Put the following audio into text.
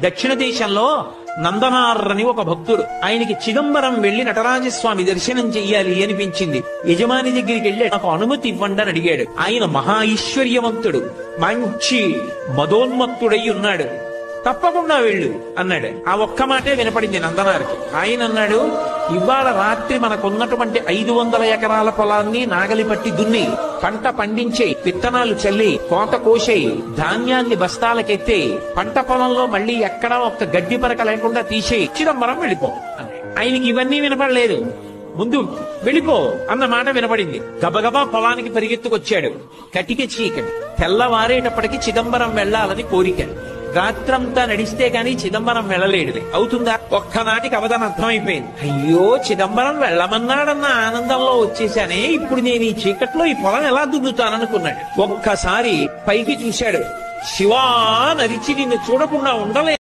దక్షిణ దేశంలో నందనార్ అని ఒక భక్తుడు, ఆయనకి చిదంబరం వెళ్లి నటరాజస్వామి దర్శనం చెయ్యాలి అనిపించింది. యజమాని దగ్గరికి వెళ్ళి నాకు అనుమతి ఇవ్వండి అని అడిగాడు. ఆయన మహా ఐశ్వర్యవంతుడు, మంచి మదోన్మత్తుడై ఉన్నాడు. తప్పకుండా వెళ్ళు అన్నాడు. ఆ ఒక్క మాటే వినపడింది నందనారికి. ఆయన అన్నాడు, ఇవాళ రాత్రి మనకున్నటువంటి 500 ఎకరాల పొలాన్ని నాగలి పట్టి దున్ని, పంట పండించేయి, విత్తనాలు చల్లి, కోత కోసేయి, ధాన్యాన్ని బస్తాలకెత్తే, పంట పొలంలో మళ్ళీ ఎక్కడా ఒక్క గడ్డి పరక లేకుండా తీసేయి, చిదంబరం వెళ్ళిపో అన్నాడు. ఆయనకి ఇవన్నీ వినపడలేదు. ముందు వెళ్ళిపో అన్న మాట వినపడింది. గబగబా పొలానికి పరిగెత్తుకొచ్చాడు. కటిక చీకటి. తెల్లవారేటప్పటికి చిదంబరం వెళ్లాలని కోరిక. రాత్రంతా నడిస్తే గాని చిదంబరం వెళ్ళలేడు. అవుతుందా? ఒక్కనాటికి అవధానం అర్థమైపోయింది. అయ్యో, చిదంబరం వెళ్ళమన్నాడన్న ఆనందంలో వచ్చేసానే, ఇప్పుడు నేను ఈ చీకట్లో ఈ పొలం ఎలా దున్నుతాననుకున్నాడు. ఒక్కసారి పైకి చూశాడు. శివా నరిచి నిన్ను చూడకుండా ఉండలే.